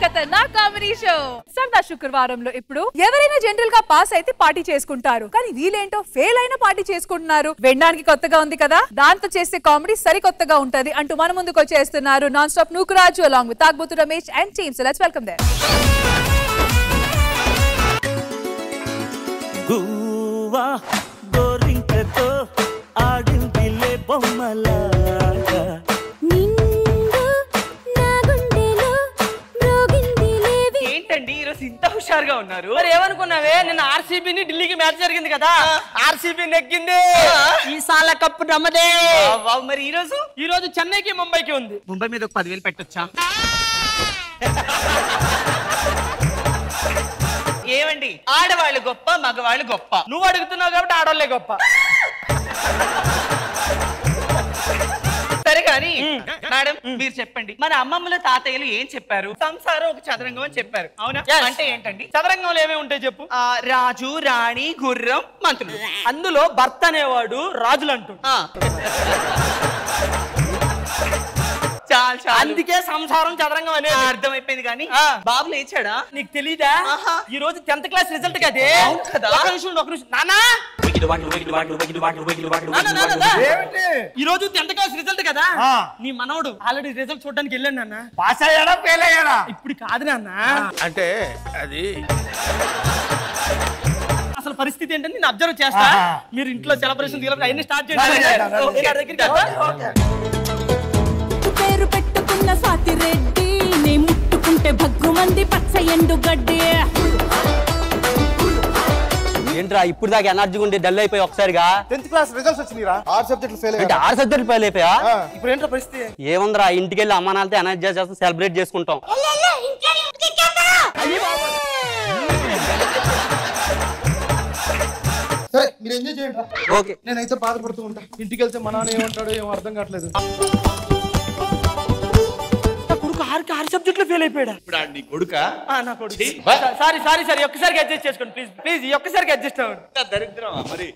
ఖతర్నాక్ comedy show సరదా శుక్రవారంలో ఇప్పుడు ఎవరైనా జనరల్ గా పాస్ అయితే పార్టీ చేసుకుంటారు, కానీ వీళ్ళేంటో ఫెయిల్ అయిన పార్టీ చేసుకుంటున్నారు. వినడానికి కొత్తగా ఉంది కదా, దాంతో చేసే కామెడీ సరికొత్తగా ఉంటది అంటూ మన ముందుకు వచ్చేస్తున్నారు non stop Nookaraju along with Thagubothu Ramesh and team. So let's welcome there. గువా గోరింకతో ఆడిందిలే బొమ్మలాగా ఇంత హుషారుగా ఉన్నారు. మరి ఏమనుకున్నావే, నిన్న ఆర్సీబీని ఢిల్లీకి మ్యాచ్ జరిగింది కదా, ఆర్సీబీ నెగ్గింది, ఈ సాల కప్పు నమ్మదే. మరి ఈ రోజు చెన్నైకి ముంబైకి ఉంది. ముంబై మీద 10,000 పెట్టొచ్చా? ఏమండి, ఆడవాళ్ళు గొప్ప మగవాళ్ళు గొప్ప. నువ్వు అడుగుతున్నావు కాబట్టి ఆడవాళ్లే గొప్ప. సరే కానీ మేడం మీరు చెప్పండి, మన అమ్మమ్మల తాతయ్యలు ఏం చెప్పారు? సంసారం ఒక చదరంగం అని చెప్పారు, అవునా? అంటే ఏంటండి చదరంగంలో ఏమేమి ఉంటాయి చెప్పు? రాజు, రాణి, గుర్రం, మంత్రులు. అందులో భర్త అనేవాడు రాజులు అంటూ. అందుకే సంసారం చదరంగం అనేది అర్థమైపోయింది. కానీ బాబు లేచాడా? నీకు తెలీదా? ఈ రోజు 10th క్లాస్ రిజల్ట్ కదే. ఒక నిమిషం నానా, ఈ రోజు 10th క్లాస్ రిజల్ట్ కదా, నీ మనవడు ఆల్రెడీ రిజల్ట్ చూడడానికి వెళ్ళాడు నాన్న. పాస్ అయ్యాడా ఫెయిల్ అయ్యాడా? ఇప్పుడు కాదు నాన్న, అంటే అది అసలు పరిస్థితి ఏంటని నేను అబ్జర్వ్ చేస్తా. మీరు ఇంట్లో సెలబ్రేషన్ అవన్నీ స్టార్ట్ చేయండి. పేరు పెట్టుకున్న స్వాతి రెడ్డి, నీ ముట్టుకుంటే భగ్గు మంది పచ్చ ఎండు గడ్డి. ఏంట్రా ఇప్పుడు దాకా ఎనర్జీ ఉండి డల్ అయిపోయి ఒకసారిగా? 10th క్లాస్ రిజల్ట్స్ వచ్చినాయిరా, 6 సబ్జెక్టులు ఫెయిల్ అయ్యా. 6 సబ్జెక్టులు ఫెయిల్ అయిపోయా? ఇప్పుడు ఏంట్రా పరిస్థితి? ఏముందిరా, ఇంటికి వెళ్ళి అమ్మ నాన్నతో ఎనర్జీ చేస్తాం, సెలబ్రేట్ చేసుకుంటాం. సరే మీరు ఎంజాయ్ చేయండి. ఓకే, నేనైతే బాధపడుతూ ఉంటా. ఇంటికి వెళ్తే మా నాన్న ఏమంటాడో ఏమో అర్థం కావట్లేదు. ఆరు సబ్జెక్టులు ఫెయిల్ అయిపోయాడా? నీ కొడుక? నా కొడుకు. సారీ ఒక్కసారికి అడ్జస్ట్ చేసుకోండి ప్లీజ్ ఈ ఒక్కసారికి అడ్జస్ట్ అవ్వండి. దరిద్రమా మరి.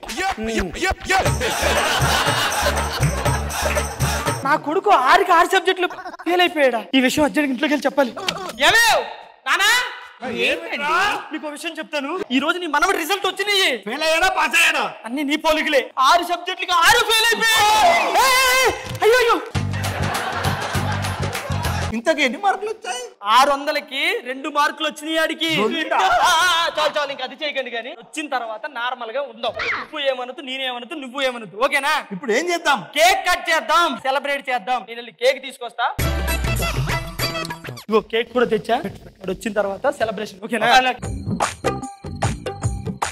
నా కొడుకు 6 సబ్జెక్టులు ఫెయిల్ అయిపోయాడా? ఈ విషయం అర్జెంట్ ఇంట్లోకి వెళ్ళి చెప్పాలి. నీకు విషయం చెప్తాను, ఈ రోజు నీ మనవడి రిజల్ట్ వచ్చినాయి. ఫెయిల్ అయ్యాడా పాస్ అయ్యాడా? అన్ని నీ పోలికలే. 6 సబ్జెక్టులకి 6 ఫెయిల్ అయిపోయాడు. అయ్యో, ఇంతకి ఎన్ని మార్కులు వచ్చాయి? 600కి 2 మార్కులు వచ్చినాయి ఆడికి. చాలు ఇంకా అది చేయకండి. కానీ వచ్చిన తర్వాత నార్మల్ గా ఉందాం. నువ్వు ఏమనొద్దు, నేనేమనొద్దు, నువ్వు ఏమనొద్దు, ఓకేనా? ఇప్పుడు ఏం చేద్దాం? కేక్ కట్ చేద్దాం, సెలబ్రేట్ చేద్దాం. నేను వెళ్ళి కేక్ తీసుకొస్తా. ఇగో కేక్ కూడా తెచ్చా. వచ్చిన తర్వాత సెలబ్రేషన్, ఓకేనా?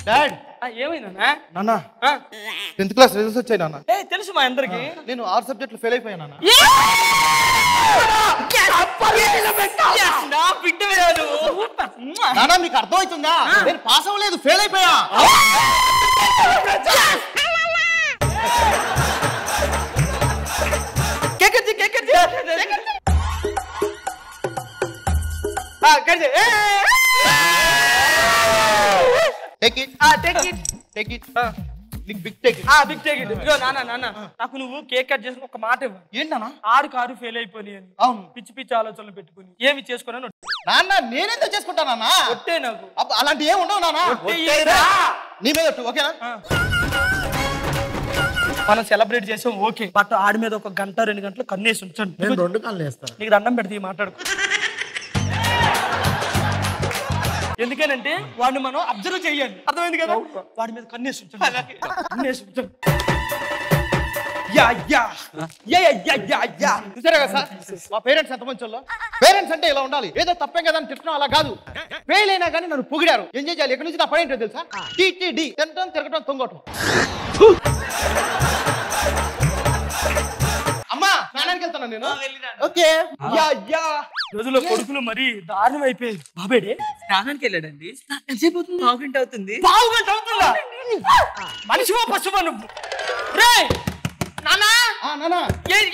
డాడ్ ఏమైందన్నా? నాన్న 10th క్లాస్ రిజల్ట్స్ వచ్చాయి నాన్న. తెలుసు మా అందరికి. నేను 6 సబ్జెక్టులు ఫెయిల్ అయిపోయాను నాన్న. నాన్న మీకు అర్థమవుతుందా? నేను పాస్ అవ్వలేదు, ఫెయిల్ అయిపోయా. నాకు నువ్వు కేక్ కట్ చేసిన ఒక మాట ఇవ్వు. ఏంటన్నా? 6 ఫెయిల్ అయిపోయి అని. అవును, పిచ్చి ఆలోచనలు పెట్టుకుని ఏమి చేసుకోనని. నాన్న నేనేందో చేసుకుంటానా? ఒట్టే నాకు అలాంటి ఏమి ఉండవు నాన్న. నీ మీద ఓకేనా? మనం సెలబ్రేట్ చేసాం, ఓకే. బట్ ఆడి మీద 1 గంట 2 గంటలు కన్నేసి ఉంచండి. నేను 2 కళ్ళు వేస్తాను. నీకు దండం పెడితే మాట్లాడుకో. ఎందుకనంటే వాడిని మనం అబ్జర్వ్ చెయ్యాలి, అర్థమైంది కదా? వాడి మీద కన్నేసి ఉంచండి. చూసారా కదా సార్, మా పేరెంట్స్ ఎంత మంచి వాళ్ళు. పేరెంట్స్ అంటే ఇలా ఉండాలి. ఏదో తప్పే కదా అని తిట్టడం అలా కాదు. ఫెయిల్ అయినా కానీ నన్ను పొగిడారు. ఎంజాయ్ చేయాలి. ఎక్కడి నుంచి నా పని ఏంటో తెలుసా? టీటీడీ, తినటం, తిరగటం, తొంగటం. అమ్మా స్నానానికి వెళ్తాను నేను. ఓకే. రోజులో కొడుకులు మరి దారుణం అయిపోయి. బాబేడే స్నానానికి వెళ్ళాడండి. ఎంతసేపు అవుతుంది? 1 గంట అవుతుంది. 1 గంట అవుతుందా? మనిషివా పశువా నువ్వు? నానా నానా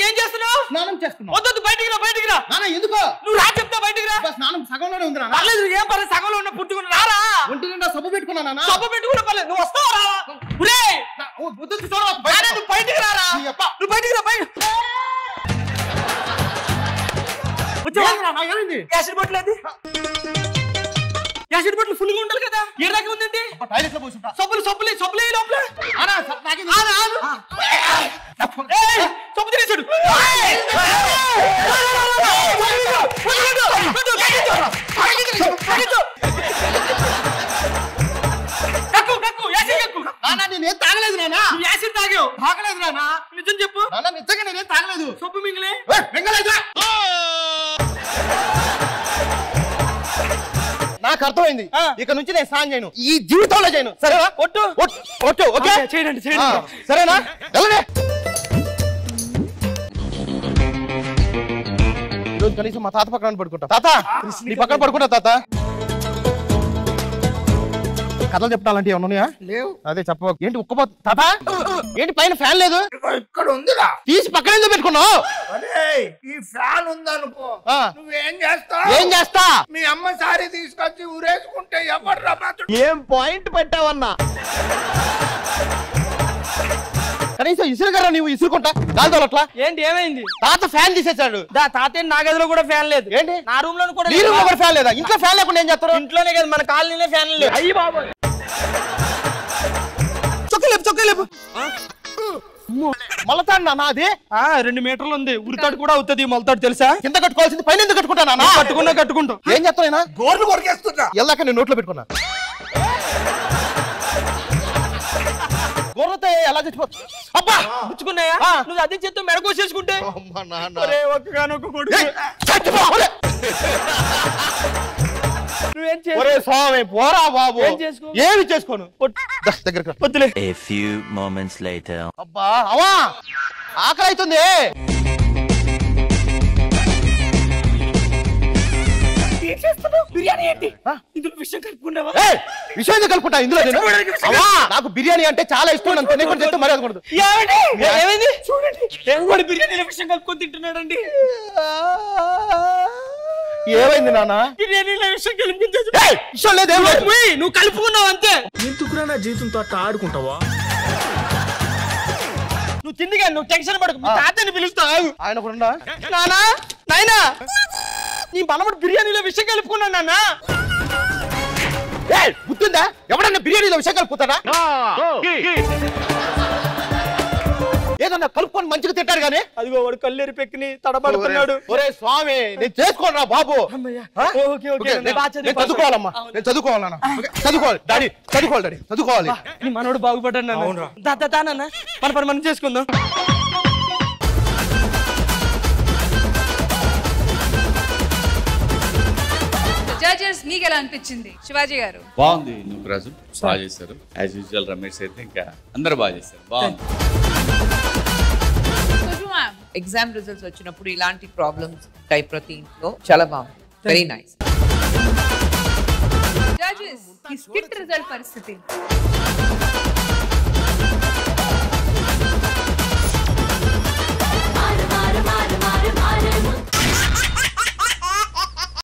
ఏం చేస్తున్నావు? స్నానం చేస్తున్నా. వద్దు బయటికి రా, బయటికి రా. నానా ఎందుకో? నువ్వు రా చెప్తా, బయటికి రా. స్నానం సగంలోనే ఉంది నానా. పర్లేదు, ఏం పర్లేదు, సగంలో ఉన్న పుట్టుకుని రారా. ఒంటి నిండా సబ్బు పెట్టుకున్నా నానా. సబ్బు పెట్టుకున్న పర్లేదు, నువ్వు వస్తావా రావా? నువ్వు బయటికి రారా, నువ్వు బయటికి రా. యాసిడ్ బాటిల్ అది, యాసిడ్ బాటిల్ ఫుల్ గా ఉండాలి కదా. ఏడాకి ఉందండి టాయిలెట్ లో పోసుంటా. సబ్బులు లోపల సబ్బు తినేసాడు. నేనేం తాగలేదు నానా. యాసిడ్ తాగావు? తాగలేదు నానా. నిజం చెప్పు. నానా నిజంగా నేనేం తాగలేదు. సబ్బు మింగలే? మింగలేదురా. నాకు అర్థమైంది. ఇక నుంచి నేను స్నానం చేయను, ఈ జీవితంలో చేయను. సరేనా? ఒట్టు ఒట్టు. ఓకే చేయండి. సరేనా? వెళ్ళండి. ఈరోజు కనీసం మా తాత పక్కన పడుకుంటా. తాత నీ పక్కన పడుకుంటా. తాత కథలు చెప్పాలంటే ఏమన్నా ఉన్నాయా? లేవు. అదే చెప్ప. ఏంటి ఉక్కపో తాత? ఏంటి పైన ఫ్యాన్ లేదు? ఇక్కడ ఉందిరా. తీసి పక్కన ఎందుకు పెట్టుకున్నావు? ఈ ఫ్యాన్ ఉందనుకో, నువ్వేం చేస్తావు? ఏం చేస్తా? మీ అమ్మ సారీ తీసుకొచ్చి ఊరేసుకుంటే ఎవరు బతుడు? ఏం పాయింట్ పెట్టావన్నా? కనీసం ఇసురుగారా నువ్వు ఇసురుకుంటా గాలితోలట్లా. ఏంటి ఏమైంది? తాత ఫ్యాన్ తీసేసాడు. తాతయ్య నా గదిలో కూడా ఫ్యాన్ లేదు. ఏంటి నా రూమ్ లో కూడా? నీ రూమ్ లో కూడా ఫ్యాన్ లేదా? ఇంట్లో ఫ్యాన్ లేకుండా ఏం చేస్తారు? ఇంట్లోనే కదా, మన కాలనీలో ఫ్యాన్ లేదు. అయ్యి బాబు, చొక్కలేపు. మొలతాడు నాన్న అది. 2 మీటర్లు ఉంది. ఉరితాడు కూడా అవుతుంది. మొలతాడు తెలుసా? కింద కట్టుకోవాల్సింది పైన ఎందుకు కట్టుకుంటా నాన్న? కట్టుకుంటా. ఏం చేస్తావు? గోర్లు కొరికేస్తున్నా. ఎల్లాక నేను నోట్లో పెట్టుకున్నా. గోర్లతో ఎలా చచ్చిపో? అబ్బా పుచ్చుకున్నాయా? నువ్వు అది చేత్తో మెడకోసేసుకుంటే ఒక్కగానొక్క కొడుకు. స్వామి పోరా బాబు. ఏమి చేసుకోను. దగ్గర వద్దులే. A few moments later. అబ్బా అవా ఆకలి అవుతుంది. బిర్యానీ ఏంటి? ఇందులో విషయం కలుపుకున్నావా? విషయం ఎందుకు కలుపుకుంటా ఇందులో? నాకు బిర్యానీ అంటే చాలా ఇష్టం. నన్ను తినకుండా చెప్తే మర్యాద కూడదు. ఏమైంది? చూడండి, బిర్యానీలో విషయం కలుపుకొని తింటున్నాడండి. ఏమైంది నాన్న? బిర్యానీలో విషయం కలుపుకుంటే విషయం లేదు. నువ్వు కలుపుకున్నావు అంతే. ఎందుకురా నా జీవితంతో అట్లా ఆడుకుంటావా? నువ్వు తిందిగా, నువ్వు టెన్షన్ పడకు. తాతని పిలుస్తావు. ఆయన కూడా నానా, నాయనా, నీ మనవడు బిర్యానీలో విషయం కలుపుకున్నాడు నాన్న. గుర్తుందా? ఎవడన్నా బిర్యానీలో విషయం కలుపుతాడా? ఏదన్నా కలుపుకొని మంచిగా తింటారు కానీ. అదిగో వాడు కల్లేరు పెక్కిని తడబడుతున్నాడు. ఒరే స్వామి నేను చేసుకోనరా బాబు. చదువుకోవాలమ్మా, నేను చదువుకోవాలన్నా. చదువుకోవాలి డాడీ, చదువుకోవాలి డాడీ, చదువుకోవాలి. నీ మనోడు బాగుపడ్డాడు నాన్న. దాన్న మన పని మనం చేసుకుందాం. జడ్జెస్ మీకు ఎలా అనిపించింది శివాజీ గారు? బాగుంది. నువ్వు రాజు బాగా చేశారు. యాజ్ యూజువల్ రమేష్ అయితే ఇంకా అందరూ బాగా చేశారు. బాగుంది. ఎగ్జామ్ రిజల్ట్స్ వచ్చినప్పుడు ఇలాంటి ప్రాబ్లమ్స్ టైప్ ప్రతి ఇంట్లో చాలా బాగుంది. Very nice. జడ్జెస్ ఈ స్కిట్ రిజల్ట్ పరిస్థితి